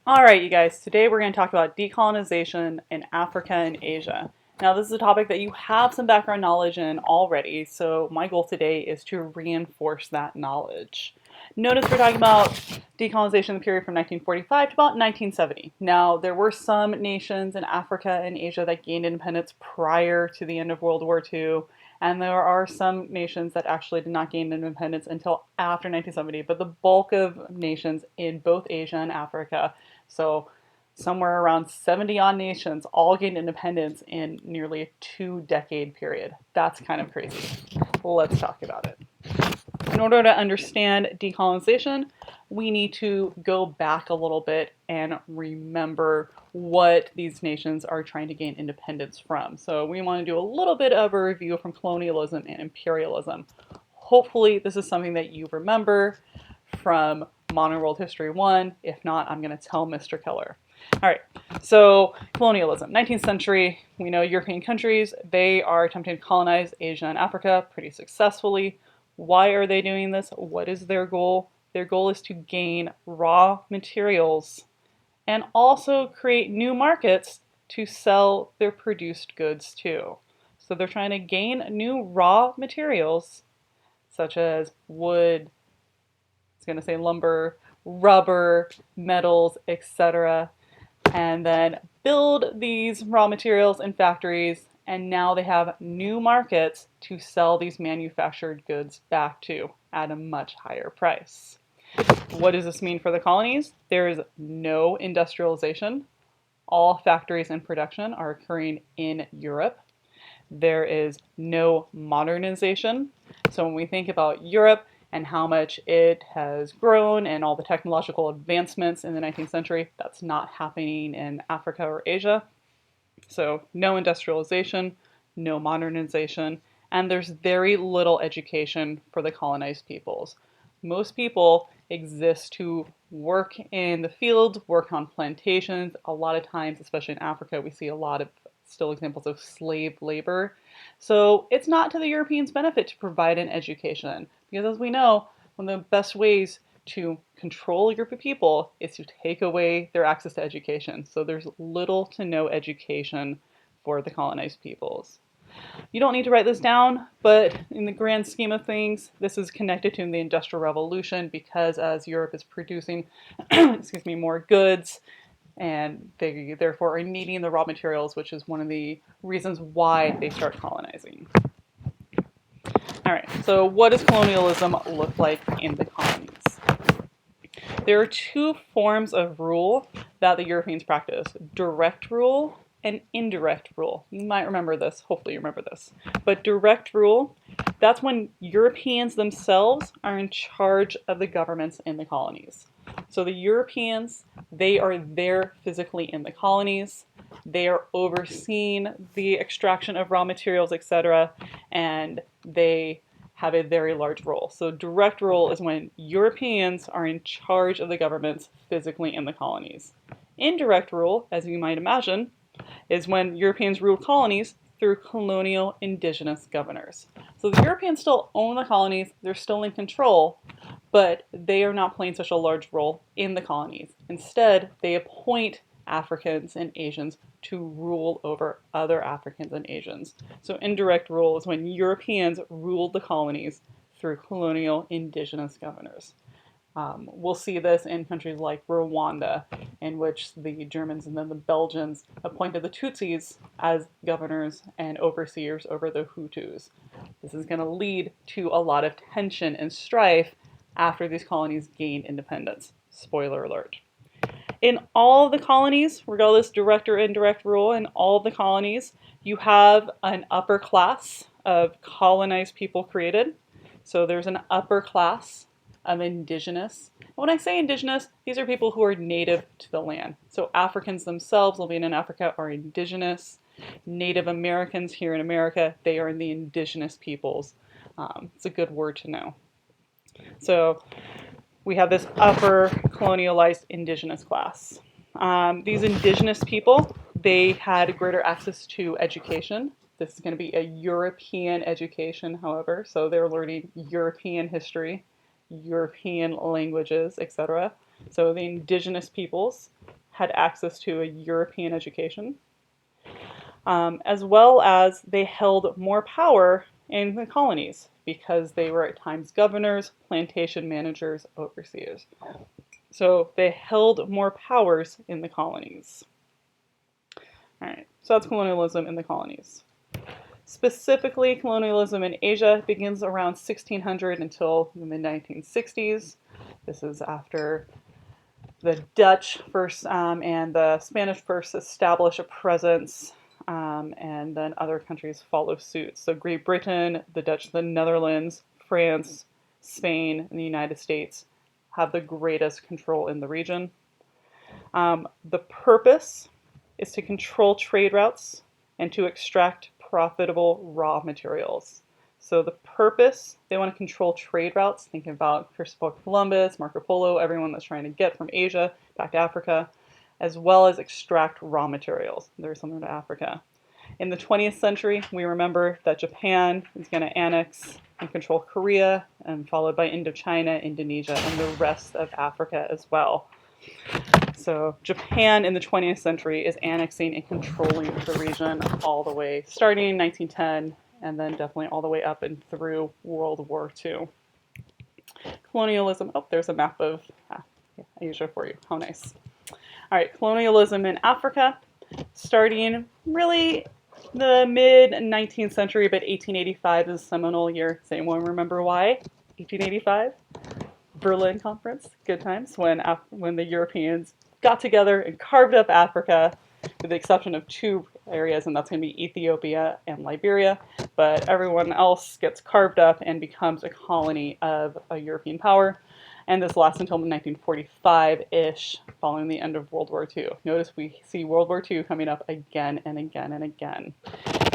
Alright, you guys, today we're going to talk about decolonization in Africa and Asia. Now, this is a topic that you have some background knowledge in already, so my goal today is to reinforce that knowledge. Notice we're talking about decolonization in the period from 1945 to about 1970. Now, there were some nations in Africa and Asia that gained independence prior to the end of World War II, and there are some nations that actually did not gain independence until after 1970, but the bulk of nations in both Asia and Africa, so somewhere around 70 odd nations, all gained independence in nearly a 2-decade period. That's kind of crazy. Let's talk about it. In order to understand decolonization, we need to go back a little bit and remember what these nations are trying to gain independence from. So we want to do a little bit of a review from colonialism and imperialism. Hopefully this is something that you remember from Modern World History 1. If not, I'm going to tell Mr. Keller. All right, so colonialism. 19th century, we know European countries, they are attempting to colonize Asia and Africa pretty successfully. Why are they doing this? What is their goal? Their goal is to gain raw materials and also create new markets to sell their produced goods to. So they're trying to gain new raw materials such as wood, it's going to say lumber, rubber, metals, etc., and then build these raw materials in factories, and now they have new markets to sell these manufactured goods back to at a much higher price. What does this mean for the colonies? There is no industrialization. All factories and production are occurring in Europe. There is no modernization. So when we think about Europe and how much it has grown and all the technological advancements in the 19th century, that's not happening in Africa or Asia. So no industrialization, no modernization, and there's very little education for the colonized peoples. Most people exist to work in the fields, work on plantations. A lot of times, especially in Africa, we see a lot of still examples of slave labor. So it's not to the Europeans' benefit to provide an education, because as we know, one of the best ways to control a group of people is to take away their access to education. So there's little to no education for the colonized peoples. You don't need to write this down, but in the grand scheme of things, this is connected to the Industrial Revolution, because as Europe is producing excuse me, more goods, and they therefore are needing the raw materials, which is one of the reasons why they start colonizing. All right, so what does colonialism look like in the colonies? There are two forms of rule that the Europeans practice: direct rule and indirect rule. You might remember this, hopefully you remember this. But direct rule, that's when Europeans themselves are in charge of the governments in the colonies. So the Europeans, they are there physically in the colonies. They are overseeing the extraction of raw materials, etc., and they have a very large role. So direct rule is when Europeans are in charge of the governments physically in the colonies. Indirect rule, as you might imagine, is when Europeans rule colonies through colonial indigenous governors. So the Europeans still own the colonies, they're still in control, but they are not playing such a large role in the colonies. Instead, they appoint Africans and Asians to rule over other Africans and Asians. So indirect rule is when Europeans ruled the colonies through colonial indigenous governors. We'll see this in countries like Rwanda, in which the Germans and then the Belgians appointed the Tutsis as governors and overseers over the Hutus. This is going to lead to a lot of tension and strife after these colonies gained independence. Spoiler alert. In all of the colonies, regardless direct or indirect rule, in all of the colonies, you have an upper class of colonized people created. So there's an upper class of indigenous. When I say indigenous, these are people who are native to the land. So Africans themselves living in Africa are indigenous. Native Americans here in America, they are the indigenous peoples. It's a good word to know. So we have this upper colonialized indigenous class. These indigenous people, they had greater access to education. This is going to be a European education, however, so they're learning European history, European languages, etc. So the indigenous peoples, had access to a European education, as well as they held more power in the colonies because they were at times governors, plantation managers, overseers. So they held more powers in the colonies. All right, so that's colonialism in the colonies. Specifically, colonialism in Asia begins around 1600 until the mid-1960s. This is after the Dutch first and the Spanish first establish a presence, and then other countries follow suit. So Great Britain, the Dutch, the Netherlands, France, Spain, and the United States have the greatest control in the region. The purpose is to control trade routes and to extract profitable raw materials. So the purpose, they want to control trade routes, thinking about Christopher Columbus, Marco Polo, everyone that's trying to get from Asia back to Africa, as well as extract raw materials. They're similar to Africa. In the 20th century, we remember that Japan is going to annex and control Korea, and followed by Indochina, Indonesia, and the rest of Africa as well. So Japan in the 20th century is annexing and controlling the region all the way, starting in 1910, and then definitely all the way up and through World War II. Colonialism, oh, there's a map of Asia for you. How nice. All right, colonialism in Africa, starting really the mid-19th century, but 1885 is a seminal year. Does anyone remember why? 1885? Berlin Conference, good times, when the Europeans got together and carved up Africa, with the exception of two areas, and that's going to be Ethiopia and Liberia, but everyone else gets carved up and becomes a colony of a European power, and this lasts until 1945-ish, following the end of World War II. Notice we see World War II coming up again and again and again.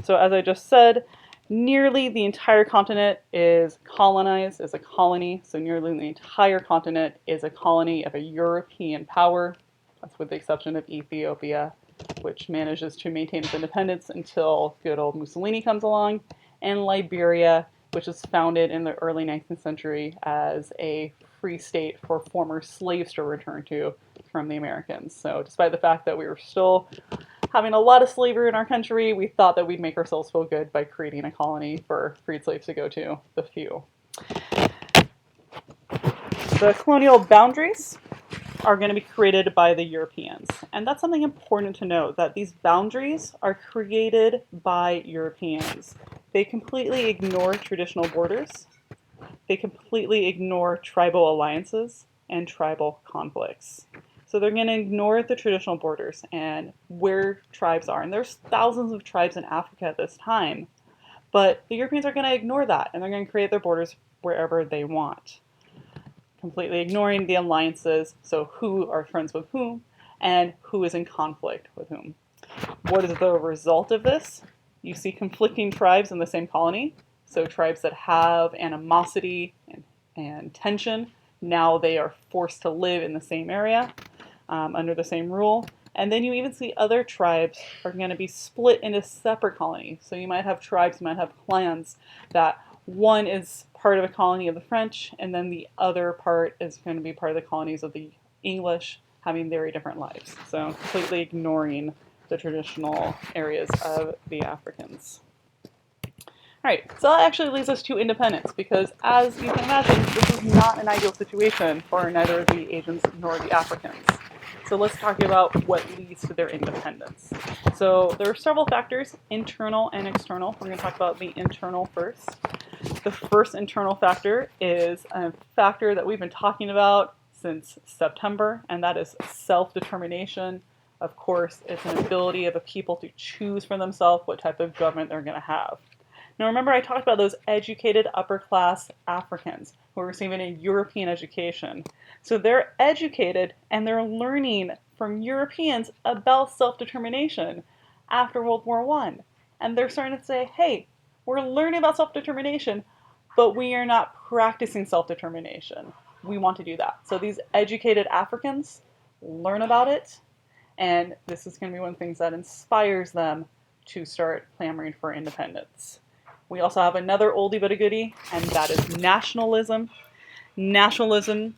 So as I just said, nearly the entire continent is colonized, is a colony, so nearly the entire continent is a colony of a European power. That's with the exception of Ethiopia, which manages to maintain its independence until good old Mussolini comes along, and Liberia, which was founded in the early 19th century as a free state for former slaves to return to from the Americans. So despite the fact that we were still having a lot of slavery in our country, we thought that we'd make ourselves feel good by creating a colony for freed slaves to go to, the few. The colonial boundaries are going to be created by the Europeans. And that's something important to note, that these boundaries are created by Europeans. They completely ignore traditional borders. They completely ignore tribal alliances and tribal conflicts. So they're going to ignore the traditional borders and where tribes are. And there's thousands of tribes in Africa at this time. But the Europeans are going to ignore that, and they're going to create their borders wherever they want, completely ignoring the alliances, so who are friends with whom, and who is in conflict with whom. What is the result of this? You see conflicting tribes in the same colony, so tribes that have animosity and tension, now they are forced to live in the same area, under the same rule. And then you even see other tribes are going to be split into separate colonies. So you might have tribes, you might have clans that one is part of a colony of the French, and then the other part is going to be part of the colonies of the English, having very different lives. So completely ignoring the traditional areas of the Africans. All right, so that actually leads us to independence, because as you can imagine, this is not an ideal situation for neither the Asians nor the Africans. So let's talk about what leads to their independence. So there are several factors, internal and external. We're going to talk about the internal first. The first internal factor is a factor that we've been talking about since September, and that is self-determination. Of course, it's an ability of a people to choose for themselves what type of government they're going to have. Now remember, I talked about those educated upper-class Africans who are receiving a European education. So they're educated and they're learning from Europeans about self-determination after World War I. And they're starting to say, hey, we're learning about self-determination, but we are not practicing self-determination. We want to do that. So these educated Africans learn about it, and this is going to be one of the things that inspires them to start clamoring for independence. We also have another oldie but a goodie, and that is nationalism. Nationalism,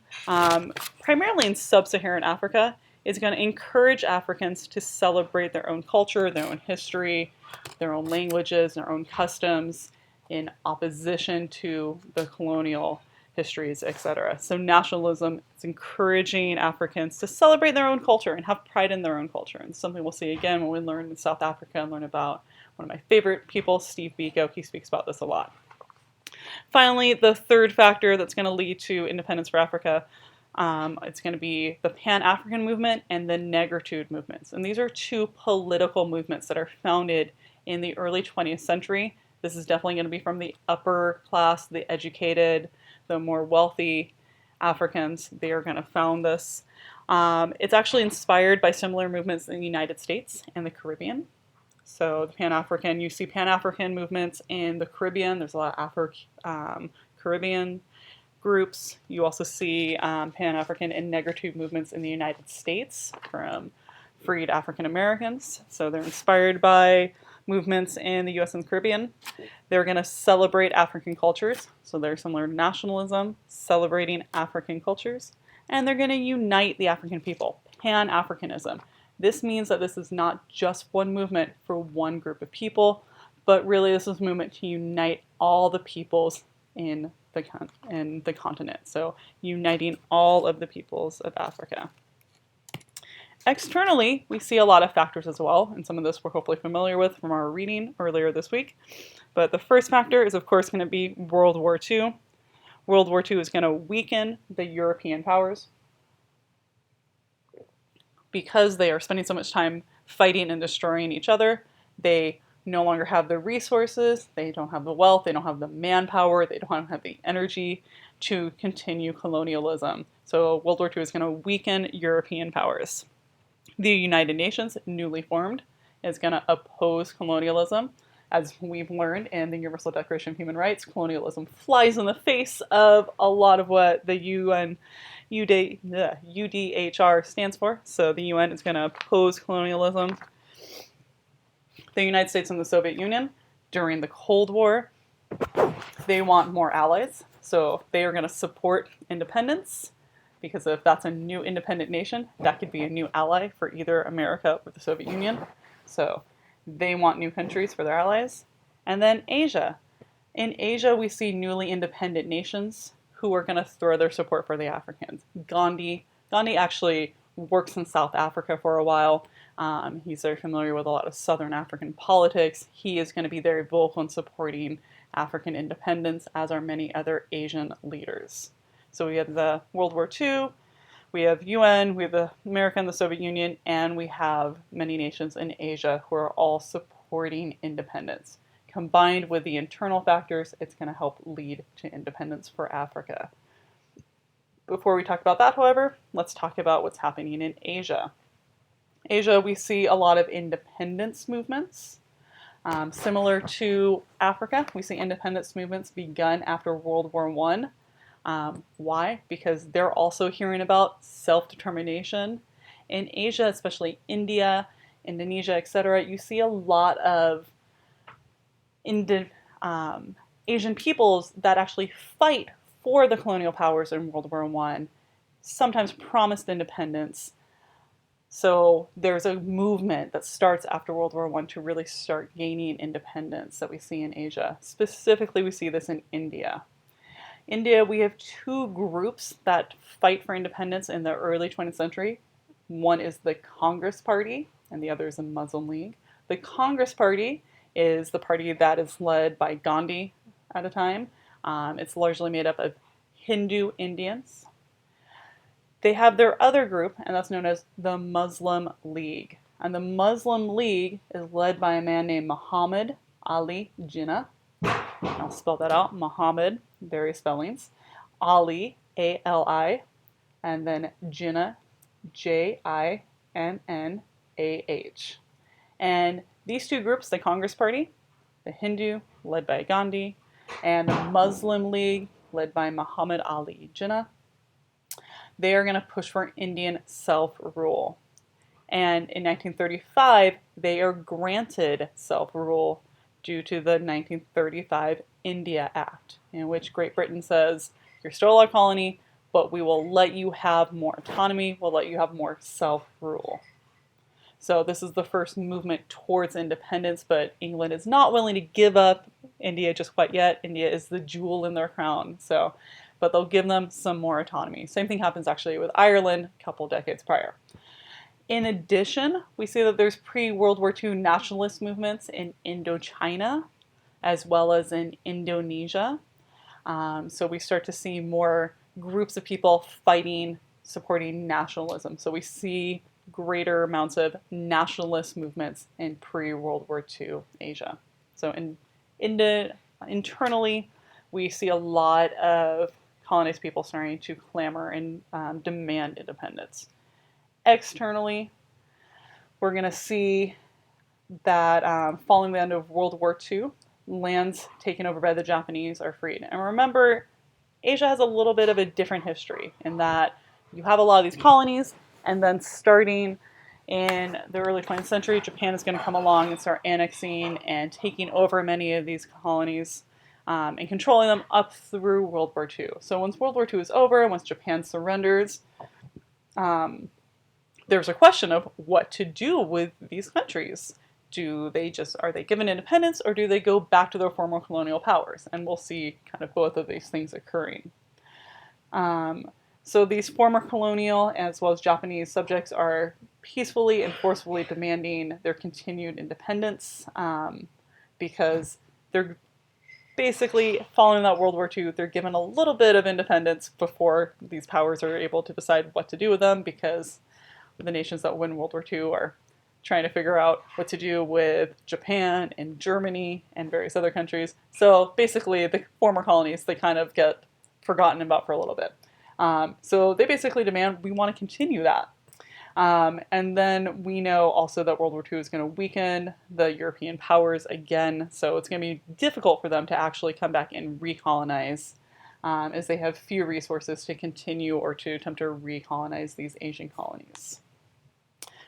primarily in sub-Saharan Africa, is going to encourage Africans to celebrate their own culture, their own history, their own languages, their own customs in opposition to the colonial histories, etc. So nationalism is encouraging Africans to celebrate their own culture and have pride in their own culture. And something we'll see again when we learn in South Africa and learn about one of my favorite people, Steve Biko. He speaks about this a lot. Finally, the third factor that's going to lead to independence for Africa, it's going to be the Pan-African movement and the Negritude movements. And these are two political movements that are founded in the early 20th century. This is definitely going to be from the upper class, the educated, the more wealthy Africans. They are going to found this. It's actually inspired by similar movements in the United States and the Caribbean. So the Pan-African, you see Pan-African movements in the Caribbean. There's a lot of Caribbean groups. You also see Pan-African and Negritude movements in the United States from freed African Americans. So they're inspired by movements in the US and the Caribbean. They're going to celebrate African cultures. So they're similar to nationalism, celebrating African cultures. And they're going to unite the African people, Pan-Africanism. This means that this is not just one movement for one group of people, but really this is a movement to unite all the peoples in the continent. So uniting all of the peoples of Africa. Externally, we see a lot of factors as well, and some of this we're hopefully familiar with from our reading earlier this week. But the first factor is, of course, going to be World War II. World War II is going to weaken the European powers because they are spending so much time fighting and destroying each other. They no longer have the resources, they don't have the wealth, they don't have the manpower, they don't have the energy to continue colonialism. So World War II is going to weaken European powers. The United Nations, newly formed, is going to oppose colonialism. As we've learned in the Universal Declaration of Human Rights, colonialism flies in the face of a lot of what the UDHR stands for. So the UN is going to oppose colonialism. The United States and the Soviet Union, during the Cold War, they want more allies. So they are going to support independence, because if that's a new independent nation, that could be a new ally for either America or the Soviet Union. So they want new countries for their allies. And then Asia. In Asia, we see newly independent nations who are going to throw their support for the Africans. Gandhi actually works in South Africa for a while. He's very familiar with a lot of Southern African politics. He is going to be very vocal in supporting African independence, as are many other Asian leaders. So we have the World War II, we have UN, we have the America and the Soviet Union, and we have many nations in Asia who are all supporting independence. Combined with the internal factors, it's going to help lead to independence for Africa. Before we talk about that, however, let's talk about what's happening in Asia. Asia, we see a lot of independence movements. Similar to Africa, we see independence movements begun after World War I. Why? Because they're also hearing about self-determination. In Asia, especially India, Indonesia, etc., you see a lot of Asian peoples that actually fight for the colonial powers in World War I, sometimes promised independence. So there's a movement that starts after World War I to really start gaining independence that we see in Asia. Specifically, we see this in India. India, we have two groups that fight for independence in the early 20th century. One is the Congress Party, and the other is the Muslim League. The Congress Party is the party that is led by Gandhi at a time. It's largely made up of Hindu Indians. They have their other group, and that's known as the Muslim League. And the Muslim League is led by a man named Muhammad Ali Jinnah. I'll spell that out. Muhammad, various spellings. Ali, A-L-I, and then Jinnah, J-I-N-N-A-H. And these two groups, the Congress Party, the Hindu, led by Gandhi, and the Muslim League, led by Muhammad Ali Jinnah, they are going to push for Indian self-rule. And in 1935, they are granted self-rule due to the 1935 India Act, in which Great Britain says, you're still a colony, but we will let you have more autonomy, we'll let you have more self-rule. So this is the first movement towards independence, but England is not willing to give up India just quite yet. India is the jewel in their crown, but they'll give them some more autonomy. Same thing happens actually with Ireland a couple decades prior. In addition, we see that there's pre-World War II nationalist movements in Indochina, as well as in Indonesia. So we start to see more groups of people fighting, supporting nationalism. So we see greater amounts of nationalist movements in pre-World War II Asia. So internally, we see a lot of colonized people starting to clamor and demand independence. Externally, we're going to see that following the end of World War II, lands taken over by the Japanese are freed. And remember, Asia has a little bit of a different history in that you have a lot of these colonies, and then starting in the early 20th century, Japan is going to come along and start annexing and taking over many of these colonies and controlling them up through World War II. So once World War II is over, once Japan surrenders, there's a question of what to do with these countries. Are they given independence, or do they go back to their former colonial powers? And we'll see kind of both of these things occurring. So these former colonial as well as Japanese subjects are peacefully and forcefully demanding their continued independence because they're basically, following that World War II, they're given a little bit of independence before these powers are able to decide what to do with them, because the nations that win World War II are trying to figure out what to do with Japan and Germany and various other countries. So basically, the former colonies, they kind of get forgotten about for a little bit. So they basically demand, we want to continue that. And then we know also that World War II is going to weaken the European powers again, so it's going to be difficult for them to actually come back and recolonize, as they have few resources to continue or to attempt to recolonize these Asian colonies.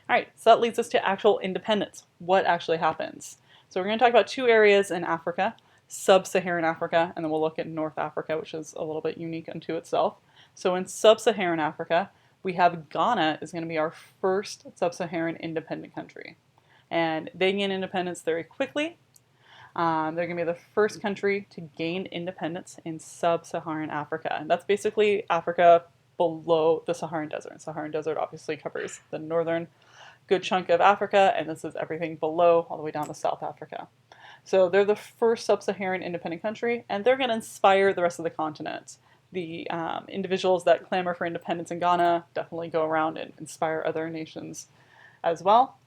All right, so that leads us to actual independence. What actually happens? So we're going to talk about two areas in Africa, sub-Saharan Africa, and then we'll look at North Africa, which is a little bit unique unto itself. So in sub-Saharan Africa, we have Ghana is going to be our first sub-Saharan independent country. And they gain independence very quickly. They're going to be the first country to gain independence in sub-Saharan Africa. And that's basically Africa below the Saharan Desert. And Saharan Desert obviously covers the northern good chunk of Africa, and this is everything below, all the way down to South Africa. So they're the first sub-Saharan independent country, and they're going to inspire the rest of the continent. The individuals that clamor for independence in Ghana definitely go around and inspire other nations as well.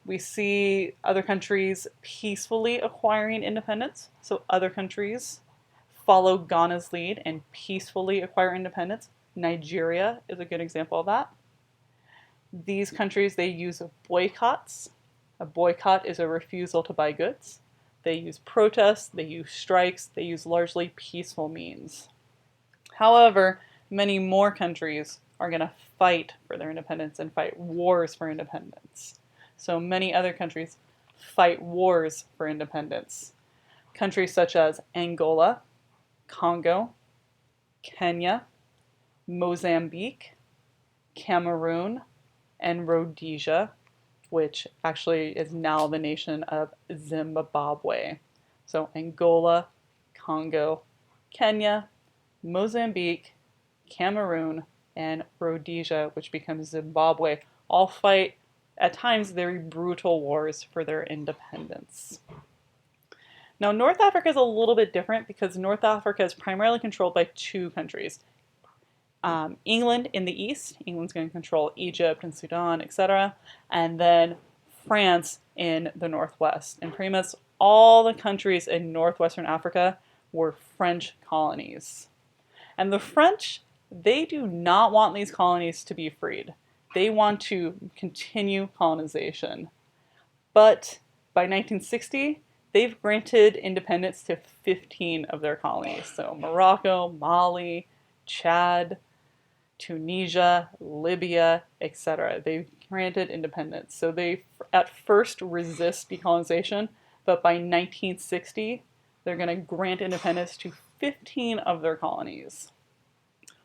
We see other countries peacefully acquiring independence. So other countries follow Ghana's lead and peacefully acquire independence. Nigeria is a good example of that. These countries, they use boycotts. A boycott is a refusal to buy goods. They use protests, they use strikes, they use largely peaceful means. However, many more countries are going to fight for their independence and fight wars for independence. So many other countries fight wars for independence. Countries such as Angola, Congo, Kenya, Mozambique, Cameroon, and Rhodesia, which actually is now the nation of Zimbabwe. So Angola, Congo, Kenya, Mozambique, Cameroon, and Rhodesia, which becomes Zimbabwe, all fight at times very brutal wars for their independence. Now, North Africa is a little bit different because North Africa is primarily controlled by two countries. England in the east, England's going to control Egypt and Sudan, etc., and then France in the northwest. And pretty much all the countries in northwestern Africa were French colonies. And the French, they do not want these colonies to be freed. They want to continue colonization. But by 1960, they've granted independence to 15 of their colonies. So Morocco, Mali, Chad, Tunisia, Libya, etc. They've granted independence. So they at first resist decolonization, but by 1960, they're going to grant independence to 15 of their colonies.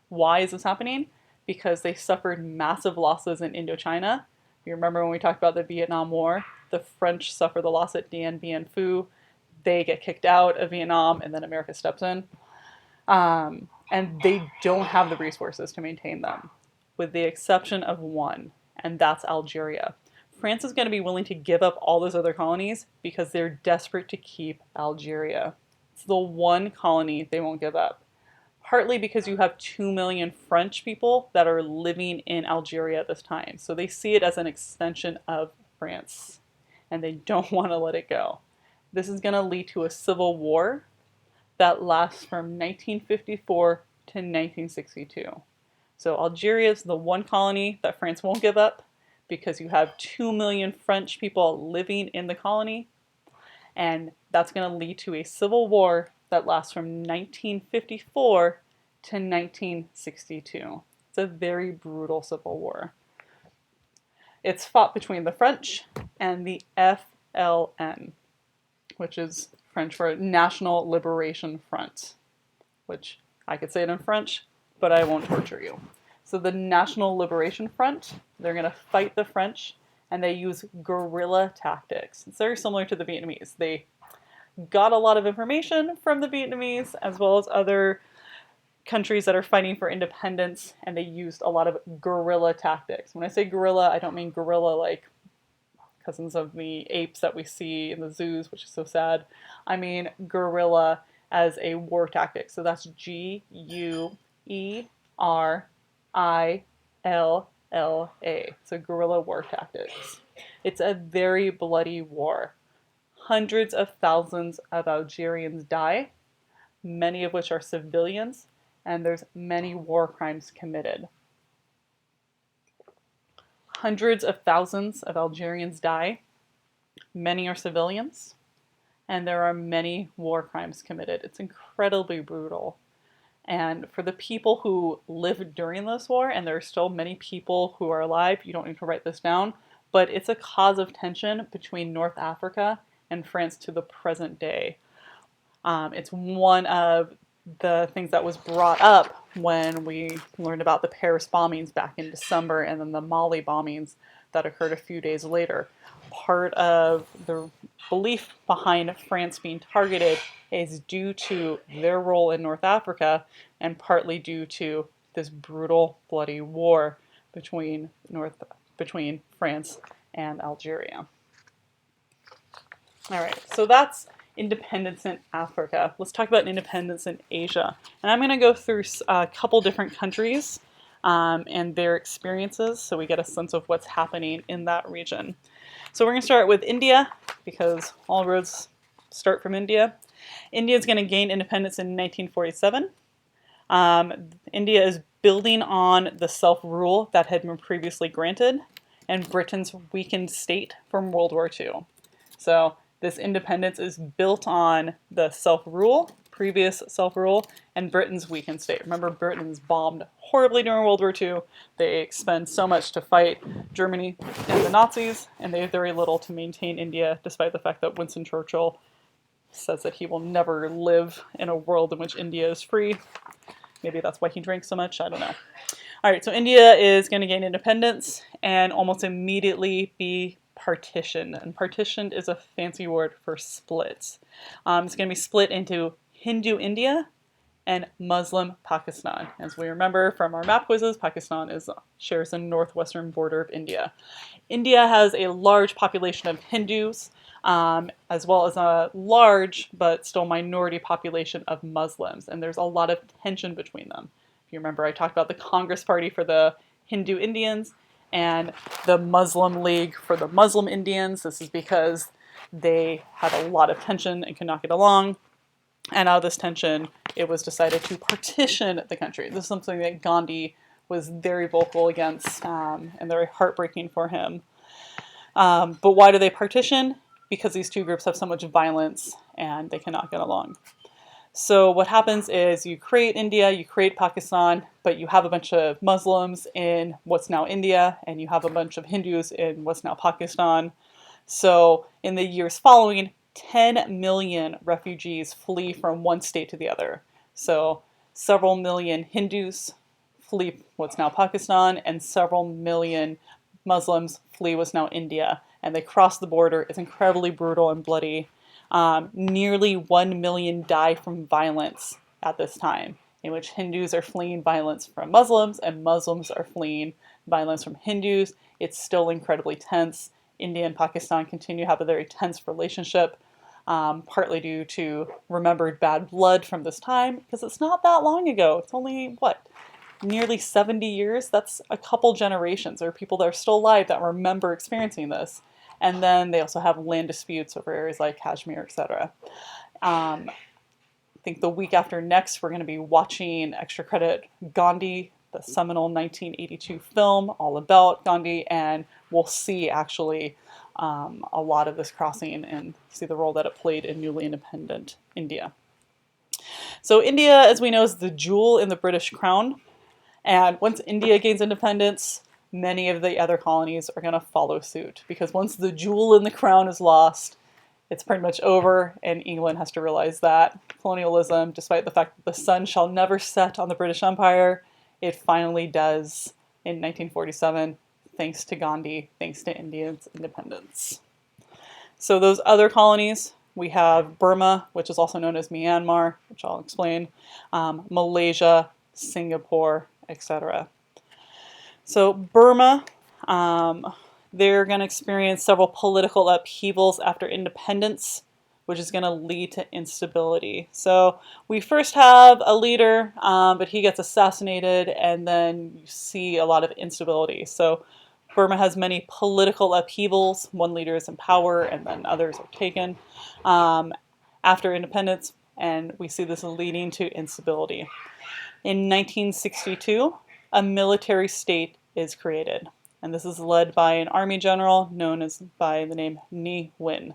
Why is this happening? Because they suffered massive losses in Indochina. You remember when we talked about the Vietnam War? The French suffer the loss at Dien Bien Phu. They get kicked out of Vietnam, and then America steps in. And they don't have the resources to maintain them, with the exception of one, and that's Algeria. France is going to be willing to give up all those other colonies because they're desperate to keep Algeria. It's the one colony they won't give up. Partly because you have 2 million French people that are living in Algeria at this time. So they see it as an extension of France, and they don't want to let it go. This is going to lead to a civil war that lasts from 1954 to 1962. So Algeria is the one colony that France won't give up because you have 2 million French people living in the colony, and that's going to lead to a civil war that lasts from 1954 to 1962. It's a very brutal civil war. It's fought between the French and the FLN, which is French for National Liberation Front, which I could say it in French, but I won't torture you. So the National Liberation Front, they're going to fight the French, and they use guerrilla tactics. It's very similar to the Vietnamese. They got a lot of information from the Vietnamese, as well as other countries that are fighting for independence, and they used a lot of guerrilla tactics. When I say guerrilla, I don't mean guerrilla like cousins of the apes that we see in the zoos, which is so sad. I mean guerrilla as a war tactic. So that's Guerilla. So guerrilla war tactics. It's a very bloody war. Hundreds of thousands of Algerians die, many of which are civilians, and there's many war crimes committed. Hundreds of thousands of Algerians die, many are civilians, and there are many war crimes committed. It's incredibly brutal. And for the people who lived during this war, and there are still many people who are alive, you don't need to write this down, but it's a cause of tension between North Africa and France to the present day. It's one of the things that was brought up when we learned about the Paris bombings back in December, and then the Mali bombings that occurred a few days later. Part of the belief behind France being targeted is due to their role in North Africa, and partly due to this brutal, bloody war between France and Algeria. All right, so that's independence in Africa. Let's talk about independence in Asia. And I'm going to go through a couple different countries and their experiences so we get a sense of what's happening in that region. So we're going to start with India because all roads start from India. India is going to gain independence in 1947. India is building on the self-rule that had been previously granted and Britain's weakened state from World War II. So this independence is built on the previous self-rule, and Britain's weakened state. Remember, Britain's bombed horribly during World War II. They expend so much to fight Germany and the Nazis, and they have very little to maintain India, despite the fact that Winston Churchill says that he will never live in a world in which India is free. Maybe that's why he drank so much, I don't know. All right, so India is going to gain independence and almost immediately be partitioned. And partitioned is a fancy word for split. It's going to be split into Hindu India and Muslim Pakistan. As we remember from our map quizzes, Pakistan shares the northwestern border of India. India has a large population of Hindus, as well as a large but still minority population of Muslims, and there's a lot of tension between them. If you remember, I talked about the Congress Party for the Hindu Indians and the Muslim League for the Muslim Indians. This is because they had a lot of tension and could not get along. And out of this tension, it was decided to partition the country. This is something that Gandhi was very vocal against and very heartbreaking for him. But why do they partition? Because these two groups have so much violence and they cannot get along. So what happens is you create India, you create Pakistan, but you have a bunch of Muslims in what's now India, and you have a bunch of Hindus in what's now Pakistan. So in the years following, 10 million refugees flee from one state to the other. So several million Hindus flee what's now Pakistan, and several million Muslims flee what's now India. And they cross the border. It's incredibly brutal and bloody. Nearly 1 million die from violence at this time, in which Hindus are fleeing violence from Muslims and Muslims are fleeing violence from Hindus. It's still incredibly tense. India and Pakistan continue to have a very tense relationship, partly due to remembered bad blood from this time, because it's not that long ago. It's only, what, nearly 70 years? That's a couple generations. There are people that are still alive that remember experiencing this. And then they also have land disputes over areas like Kashmir, etc. I think the week after next, we're going to be watching extra credit Gandhi, the seminal 1982 film all about Gandhi, and we'll see actually a lot of this crossing and see the role that it played in newly independent India. So India, as we know, is the jewel in the British crown. And once India gains independence, many of the other colonies are going to follow suit, because once the jewel in the crown is lost, it's pretty much over, and England has to realize that. Colonialism, despite the fact that the sun shall never set on the British Empire, it finally does in 1947, thanks to Gandhi, thanks to India's independence. So those other colonies, we have Burma, which is also known as Myanmar, which I'll explain, Malaysia, Singapore, etc. So Burma, they're going to experience several political upheavals after independence, which is going to lead to instability. So we first have a leader, but he gets assassinated, and then you see a lot of instability. So Burma has many political upheavals. One leader is in power, and then others are taken after independence, and we see this leading to instability. In 1962, a military state is created, and this is led by an army general known as by the name Ne Win.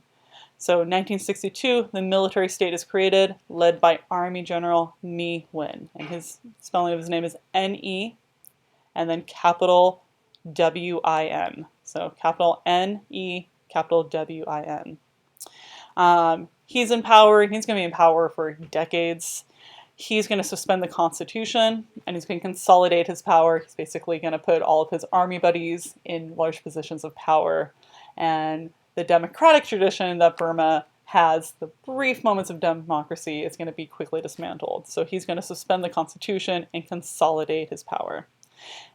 So in 1962, the military state is created, led by Army General Ne Win, and his spelling of his name is N-E, and then capital W-I-N. So capital N-E, capital W-I-N. He's in power, and he's going to be in power for decades. He's going to suspend the Constitution, and he's going to consolidate his power. He's basically going to put all of his army buddies in large positions of power. And the democratic tradition that Burma has, the brief moments of democracy, is going to be quickly dismantled. So he's going to suspend the Constitution and consolidate his power.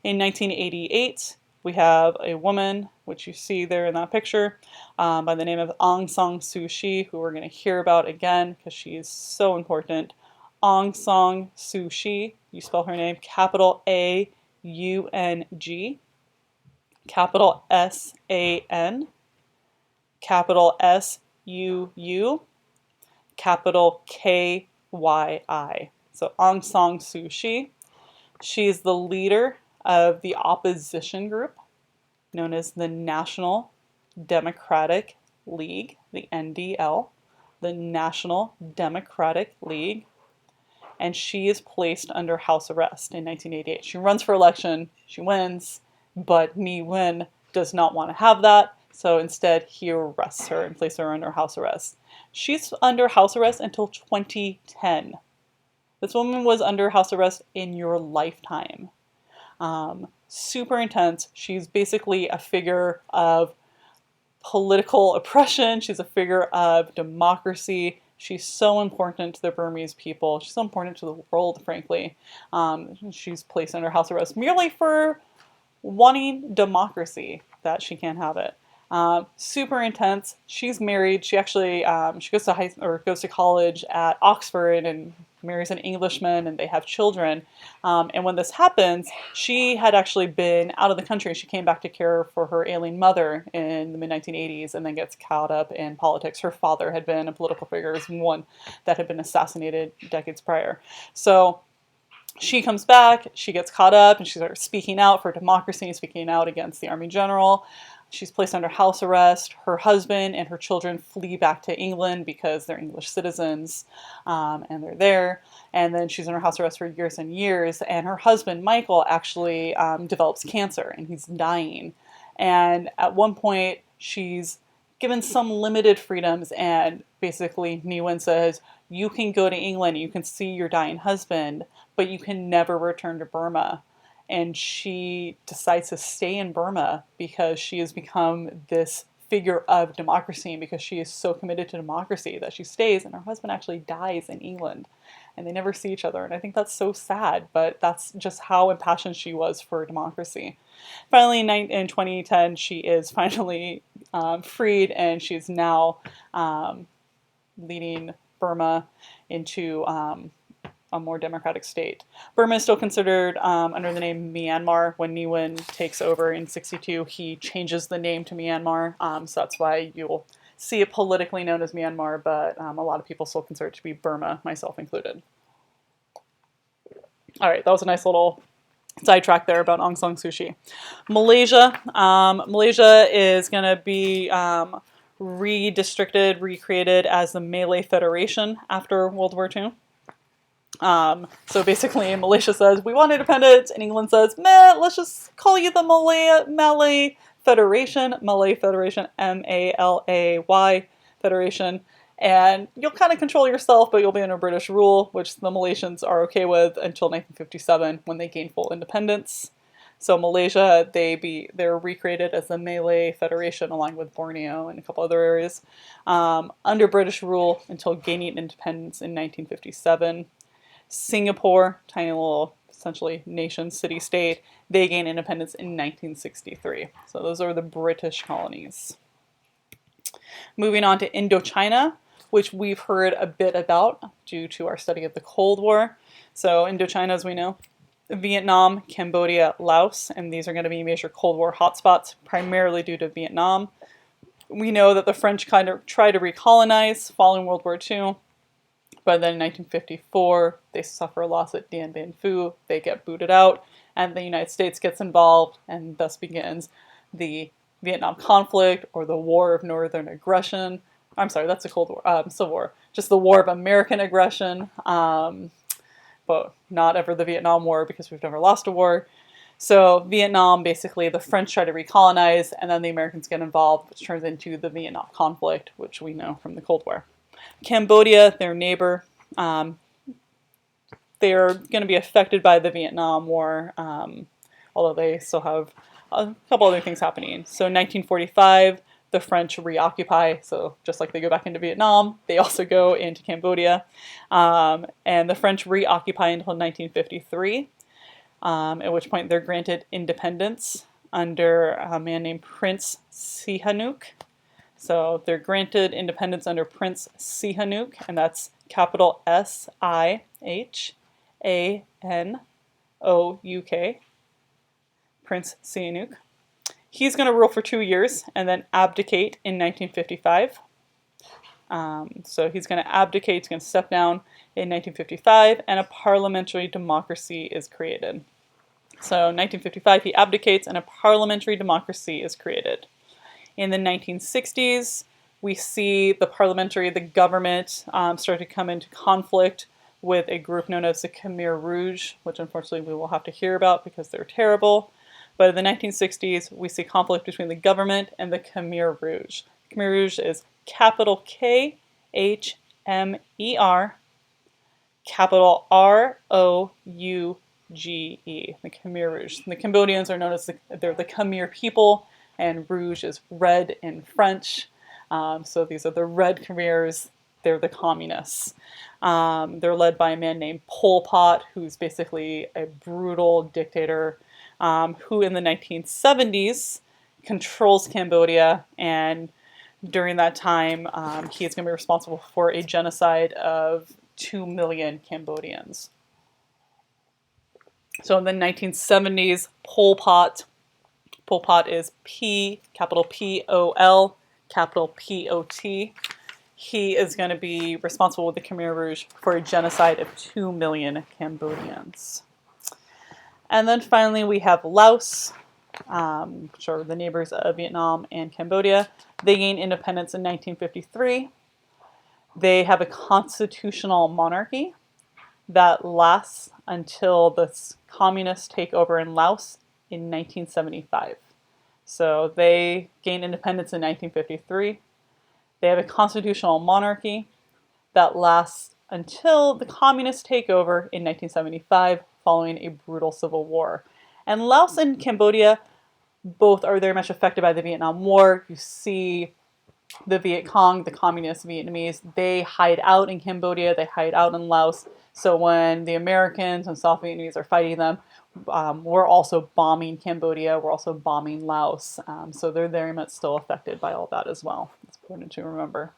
In 1988, we have a woman, which you see there in that picture, by the name of Aung San Suu Kyi, who we're going to hear about again because she is so important. Aung San Suu Kyi, you spell her name, capital A-U-N-G, capital S-A-N, capital S-U-U, capital K-Y-I. So Aung San Suu Kyi. She's the leader of the opposition group known as the National Democratic League, the NDL, the National Democratic League. And she is placed under house arrest in 1988. She runs for election, she wins, but Ne Win does not want to have that, so instead he arrests her and places her under house arrest. She's under house arrest until 2010. This woman was under house arrest in your lifetime. Super intense. She's basically a figure of political oppression. She's a figure of democracy. She's so important to the Burmese people. She's so important to the world, frankly. She's placed under house arrest merely for wanting democracy, that she can't have it. Super intense. She's married. She actually she goes to college at Oxford and marries an Englishman, and they have children. And when this happens, she had actually been out of the country. She came back to care for her ailing mother in the mid-1980s, and then gets caught up in politics. Her father had been a political figure, one that had been assassinated decades prior. So she comes back, she gets caught up, and she starts speaking out for democracy, speaking out against the army general. She's placed under house arrest. Her husband and her children flee back to England because they're English citizens, and they're there. And then she's under house arrest for years and years. And her husband, Michael, actually develops cancer, and he's dying. And at one point, she's given some limited freedoms, and basically Ne Win says, you can go to England, you can see your dying husband, but you can never return to Burma. and she decides to stay in Burma because she has become this figure of democracy, and because she is so committed to democracy that she stays, and her husband actually dies in England and they never see each other. And I think that's so sad, but that's just how impassioned she was for democracy. Finally, in 2010, she is finally freed, and she's now leading Burma into a more democratic state. Burma is still considered under the name Myanmar. When Ne Win takes over in 1962, he changes the name to Myanmar, so that's why you'll see it politically known as Myanmar, but a lot of people still consider it to be Burma, myself included. All right, that was a nice little sidetrack there about Aung San Suu Kyi. Malaysia. Malaysia is going to be recreated as the Malay Federation after World War II. So basically, Malaysia says, we want independence, and England says, meh, let's just call you the Malay Federation, M-A-L-A-Y Federation, and you'll kind of control yourself, but you'll be under British rule, which the Malaysians are okay with until 1957, when they gain full independence. So Malaysia, they're recreated as the Malay Federation, along with Borneo and a couple other areas, under British rule until gaining independence in 1957. Singapore, tiny little, essentially nation, city, state, they gain independence in 1963. So those are the British colonies. Moving on to Indochina, which we've heard a bit about due to our study of the Cold War. So Indochina, as we know, Vietnam, Cambodia, Laos, and these are going to be major Cold War hotspots, primarily due to Vietnam. We know that the French kind of tried to recolonize following World War II, but then in 1954, they suffer a loss at Dien Bien Phu, they get booted out, and the United States gets involved, and thus begins the Vietnam conflict, or the War of Northern Aggression. I'm sorry, that's the Cold War, Civil War. Just the War of American Aggression, but not ever the Vietnam War, because we've never lost a war. So Vietnam, basically, the French try to recolonize, and then the Americans get involved, which turns into the Vietnam conflict, which we know from the Cold War. Cambodia, their neighbor, they're going to be affected by the Vietnam War, although they still have a couple other things happening. So in 1945, the French reoccupy, so just like they go back into Vietnam, they also go into Cambodia, and the French reoccupy until 1953, at which point they're granted independence under a man named Prince Sihanouk. So they're granted independence under Prince Sihanouk, and that's capital S-I-H-A-N-O-U-K, Prince Sihanouk. He's going to rule for 2 years and then abdicate in 1955. So he's going to abdicate, he's going to step down in 1955, and a parliamentary democracy is created. So in 1955, he abdicates, and a parliamentary democracy is created. In the 1960s, we see the government start to come into conflict with a group known as the Khmer Rouge, which unfortunately we will have to hear about because they're terrible. But in the 1960s, we see conflict between the government and the Khmer Rouge. Khmer Rouge is capital K-H-M-E-R, capital R-O-U-G-E, the Khmer Rouge. And the Cambodians are known as they're the Khmer people, and Rouge is red in French. So these are the red Khmers, they're the communists. They're led by a man named Pol Pot, who's basically a brutal dictator, who in the 1970s controls Cambodia, and during that time he is going to be responsible for a genocide of 2 million Cambodians. So in the 1970s, Pol Pot is capital P-O-L, capital P-O-T. He is going to be responsible with the Khmer Rouge for a genocide of 2 million Cambodians. And then finally we have Laos, which are the neighbors of Vietnam and Cambodia. They gain independence in 1953. They have a constitutional monarchy that lasts until the communists take over in Laos in 1975. So they gain independence in 1953. They have a constitutional monarchy that lasts until the communists take over in 1975, following a brutal civil war. And Laos and Cambodia both are very much affected by the Vietnam War. You see the Viet Cong, the communist Vietnamese, they hide out in Cambodia, they hide out in Laos. So when the Americans and South Vietnamese are fighting them, we're also bombing Cambodia, we're also bombing Laos. So they're very much still affected by all that as well. It's important to remember.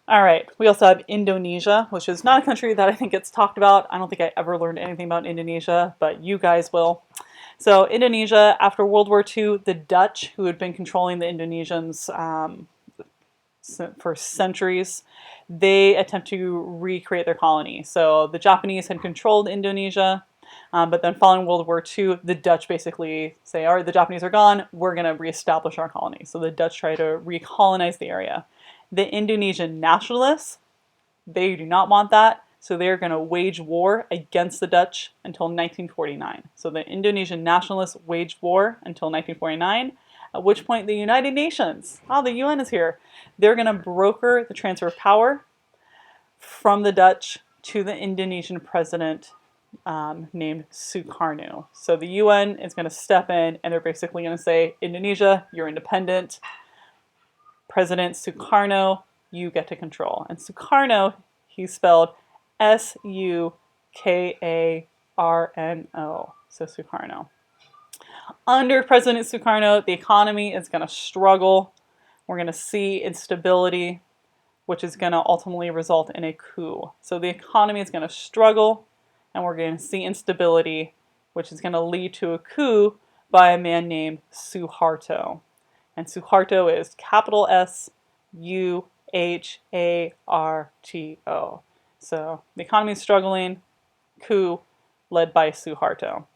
All right, we also have Indonesia, which is not a country that I think gets talked about. I don't think I ever learned anything about Indonesia, but you guys will. So Indonesia, after World War II, the Dutch, who had been controlling the Indonesians for centuries, they attempt to recreate their colony. So the Japanese had controlled Indonesia, but then following World War II, the Dutch basically say, all right, the Japanese are gone, we're going to reestablish our colony. So the Dutch try to recolonize the area. The Indonesian nationalists, they do not want that, so they're going to wage war against the Dutch until 1949. So the Indonesian nationalists waged war until 1949, at which point the United Nations, the UN is here, they're going to broker the transfer of power from the Dutch to the Indonesian president named Sukarno. So the UN is going to step in and they're basically going to say, Indonesia, you're independent. President Sukarno, you get to control. And Sukarno, he's spelled Sukarno. So Sukarno. Under President Sukarno, the economy is going to struggle. We're going to see instability, which is going to ultimately result in a coup. So the economy is going to struggle, and we're going to see instability, which is going to lead to a coup by a man named Suharto. And Suharto is capital Suharto. So the economy is struggling, coup led by Suharto.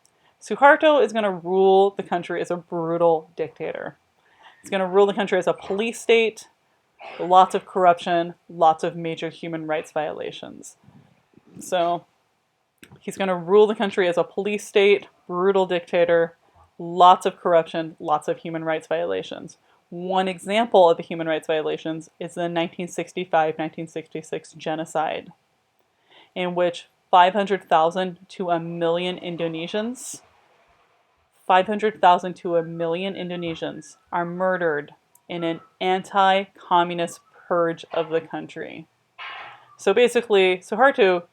Suharto is going to rule the country as a brutal dictator. He's going to rule the country as a police state, lots of corruption, lots of major human rights violations. So he's going to rule the country as a police state, brutal dictator, lots of corruption, lots of human rights violations. One example of the human rights violations is the 1965-1966 genocide, in which 500,000 to a million Indonesians, 500,000 to a million Indonesians are murdered in an anti-communist purge of the country. So basically, Suharto,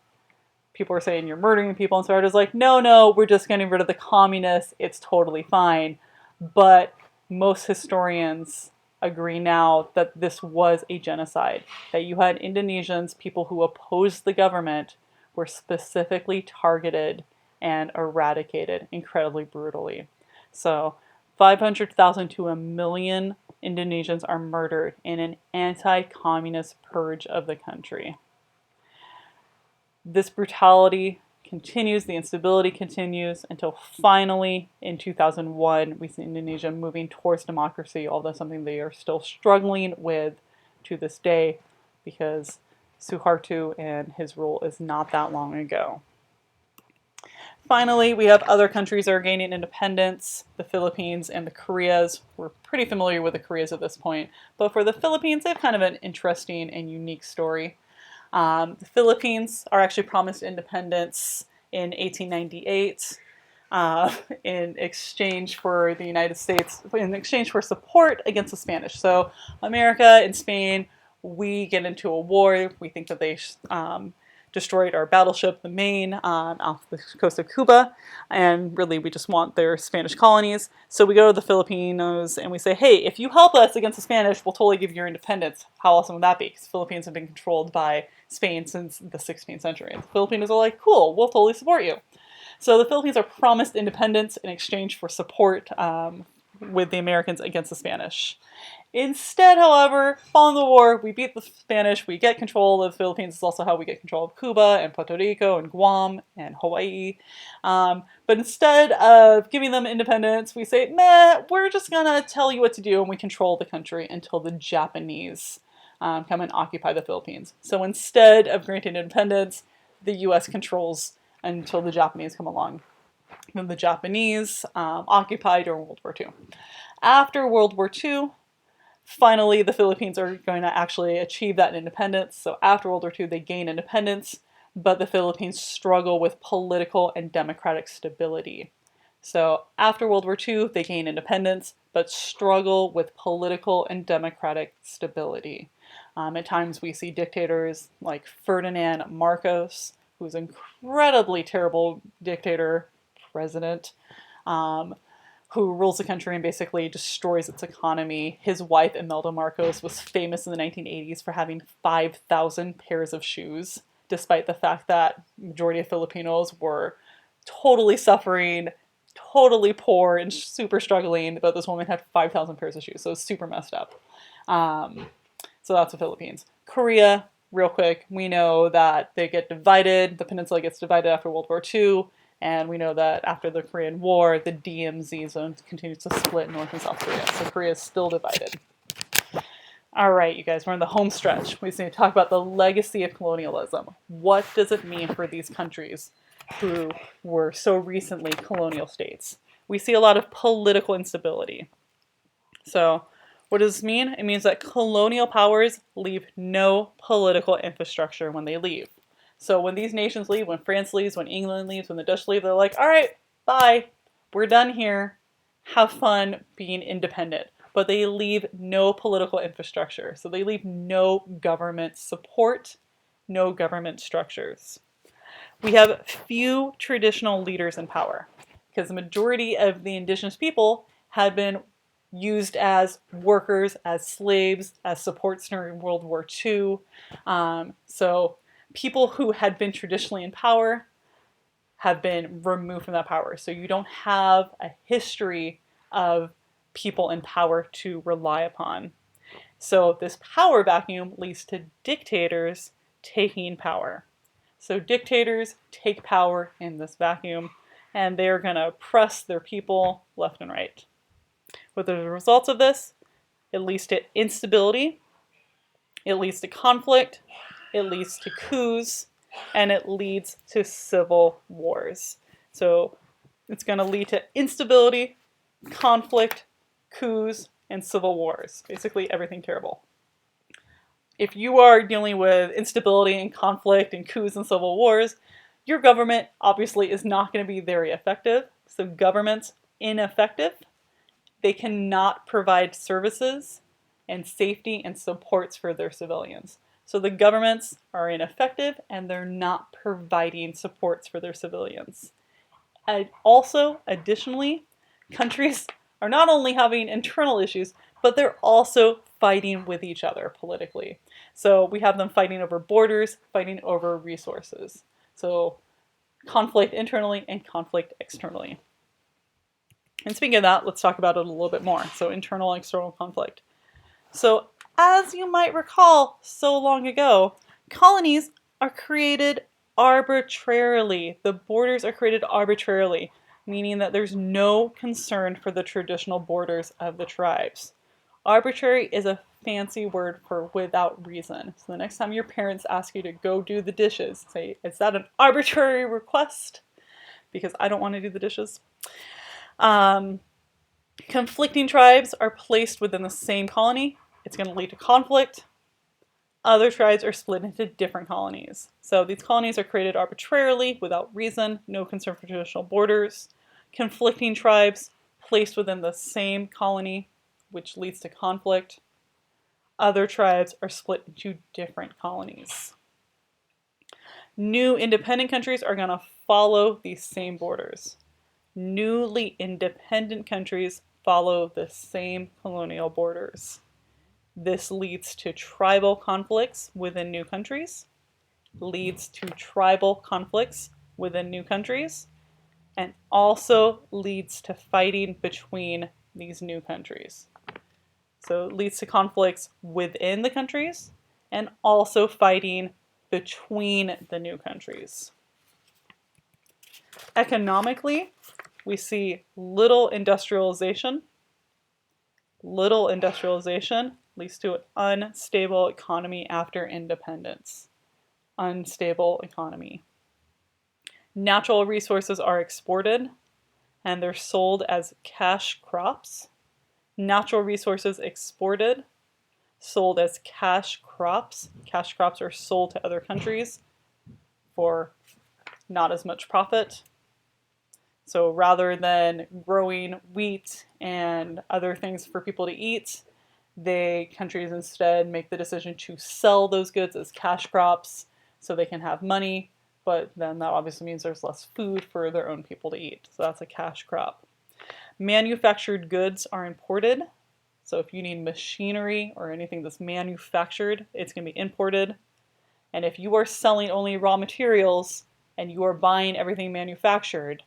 people are saying you're murdering people, and Suharto's like, no, we're just getting rid of the communists, it's totally fine. But most historians agree now that this was a genocide, that you had Indonesians, people who opposed the government, were specifically targeted and eradicated incredibly brutally. So 500,000 to a million Indonesians are murdered in an anti-communist purge of the country. This brutality continues, the instability continues, until finally in 2001 we see Indonesia moving towards democracy, although something they are still struggling with to this day because Suharto and his rule is not that long ago. Finally, we have other countries that are gaining independence, the Philippines and the Koreas. We're pretty familiar with the Koreas at this point, but for the Philippines, they have kind of an interesting and unique story. The Philippines are actually promised independence in 1898 in exchange for the United States, in exchange for support against the Spanish. So America and Spain, we get into a war. We think that they destroyed our battleship, the Maine, off the coast of Cuba, and really we just want their Spanish colonies. So we go to the Filipinos and we say, hey, if you help us against the Spanish, we'll totally give you your independence. How awesome would that be? Because the Philippines have been controlled by Spain since the 16th century. And the Filipinos are like, cool, we'll totally support you. So the Philippines are promised independence in exchange for support with the Americans against the Spanish. Instead, however, following the war, we beat the Spanish, we get control of the Philippines. It's also how we get control of Cuba and Puerto Rico and Guam and Hawaii. But instead of giving them independence, we say, meh, we're just going to tell you what to do, and we control the country until the Japanese come and occupy the Philippines. So instead of granting independence, the U.S. controls until the Japanese come along. Then the Japanese occupied during World War II. After World War II, finally, the Philippines are going to actually achieve that independence. So after World War II, they gain independence, but the Philippines struggle with political and democratic stability. So after World War II, they gain independence, but struggle with political and democratic stability. At times we see dictators like Ferdinand Marcos, who's an incredibly terrible dictator, president, um, who rules the country and basically destroys its economy. His wife, Imelda Marcos, was famous in the 1980s for having 5,000 pairs of shoes, despite the fact that majority of Filipinos were totally suffering, totally poor, and super struggling, but this woman had 5,000 pairs of shoes, so it's super messed up. So that's the Philippines. Korea, real quick, we know that they get divided, the peninsula gets divided after World War II, and we know that after the Korean War, the DMZ zone continues to split North and South Korea, so Korea is still divided. All right, you guys, we're in the home stretch. We just need to talk about the legacy of colonialism. What does it mean for these countries who were so recently colonial states? We see a lot of political instability. So what does this mean? It means that colonial powers leave no political infrastructure when they leave. So when these nations leave, when France leaves, when England leaves, when the Dutch leave, they're like, all right, bye, we're done here. Have fun being independent. But they leave no political infrastructure. So they leave no government support, no government structures. We have few traditional leaders in power because the majority of the indigenous people had been used as workers, as slaves, as supports during World War II. So people who had been traditionally in power have been removed from that power. So you don't have a history of people in power to rely upon. So this power vacuum leads to dictators taking power. So dictators take power in this vacuum, and they're going to oppress their people left and right. What are the results of this? It leads to instability, it leads to conflict, it leads to coups, and it leads to civil wars. So it's going to lead to instability, conflict, coups, and civil wars. Basically everything terrible. If you are dealing with instability and conflict and coups and civil wars, your government obviously is not going to be very effective. So government's ineffective. They cannot provide services and safety and supports for their civilians. So the governments are ineffective and they're not providing supports for their civilians. And also, additionally, countries are not only having internal issues, but they're also fighting with each other politically. So we have them fighting over borders, fighting over resources. So conflict internally and conflict externally. And speaking of that, let's talk about it a little bit more. So internal and external conflict. So as you might recall so long ago, colonies are created arbitrarily. The borders are created arbitrarily, meaning that there's no concern for the traditional borders of the tribes. Arbitrary is a fancy word for without reason. So the next time your parents ask you to go do the dishes, say, is that an arbitrary request? Because I don't want to do the dishes. Conflicting tribes are placed within the same colony. It's going to lead to conflict. Other tribes are split into different colonies. So these colonies are created arbitrarily, without reason, no concern for traditional borders. Conflicting tribes placed within the same colony, which leads to conflict. Other tribes are split into different colonies. New independent countries are going to follow these same borders. Newly independent countries follow the same colonial borders. This leads to tribal conflicts within new countries, leads to tribal conflicts within new countries, and also leads to fighting between these new countries. So it leads to conflicts within the countries and also fighting between the new countries. Economically, we see little industrialization. Little industrialization leads to an unstable economy after independence. Unstable economy. Natural resources are exported and they're sold as cash crops. Natural resources exported, sold as cash crops. Cash crops are sold to other countries for not as much profit. So rather than growing wheat and other things for people to eat, countries instead make the decision to sell those goods as cash crops so they can have money, but then that obviously means there's less food for their own people to eat. So that's a cash crop. Manufactured goods are imported. So if you need machinery or anything that's manufactured, it's going to be imported. And if you are selling only raw materials and you are buying everything manufactured,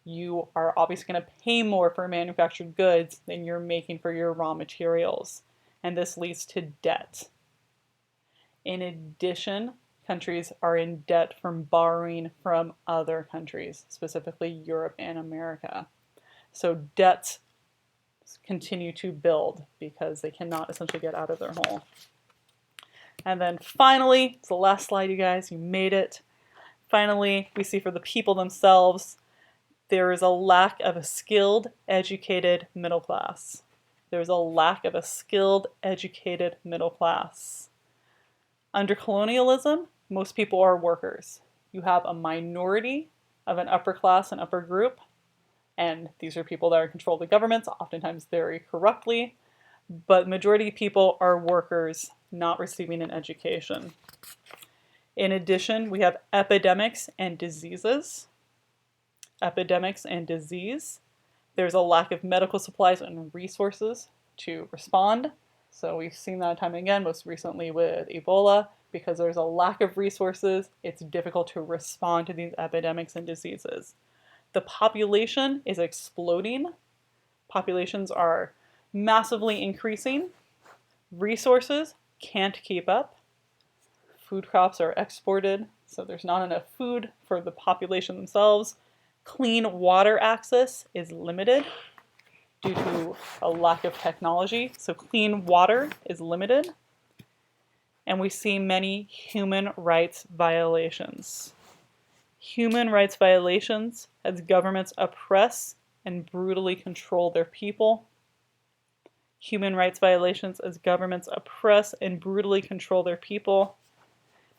you are obviously going to pay more for manufactured goods than you're making for your raw materials. And this leads to debt. In addition, countries are in debt from borrowing from other countries, specifically Europe and America. So debts continue to build because they cannot essentially get out of their hole. And then finally, it's the last slide, you guys, you made it. Finally, we see for the people themselves, there is a lack of a skilled, educated middle class. There's a lack of a skilled, educated middle class. Under colonialism, most people are workers. You have a minority of an upper class and upper group, and these are people that are in control of the governments, oftentimes very corruptly, but the majority of people are workers not receiving an education. In addition, we have epidemics and diseases. Epidemics and disease. There's a lack of medical supplies and resources to respond. So we've seen that time and again, most recently with Ebola. Because there's a lack of resources, it's difficult to respond to these epidemics and diseases. The population is exploding. Populations are massively increasing. Resources can't keep up. Food crops are exported, so there's not enough food for the population themselves. Clean water access is limited due to a lack of technology. So clean water is limited. And we see many human rights violations. Human rights violations as governments oppress and brutally control their people. Human rights violations as governments oppress and brutally control their people.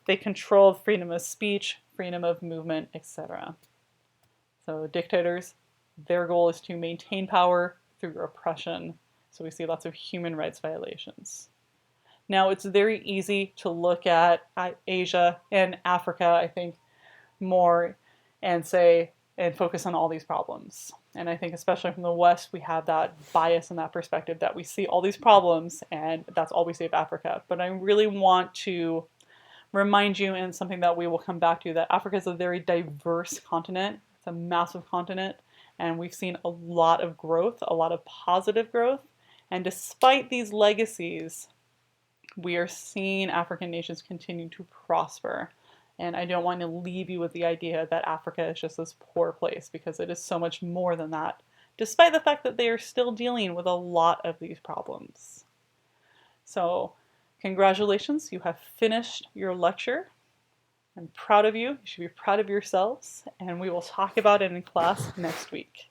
They control freedom of speech, freedom of movement, etc. So dictators, their goal is to maintain power through oppression. So we see lots of human rights violations. Now, it's very easy to look at Asia and Africa, I think, more and focus on all these problems. And I think especially from the West, we have that bias and that perspective that we see all these problems and that's all we see of Africa. But I really want to remind you, and something that we will come back to, that Africa is a very diverse continent. It's a massive continent, and we've seen a lot of growth, a lot of positive growth. And despite these legacies, we are seeing African nations continue to prosper. And I don't want to leave you with the idea that Africa is just this poor place, because it is so much more than that, despite the fact that they are still dealing with a lot of these problems. So, congratulations, you have finished your lecture. I'm proud of you. You should be proud of yourselves, and we will talk about it in class next week.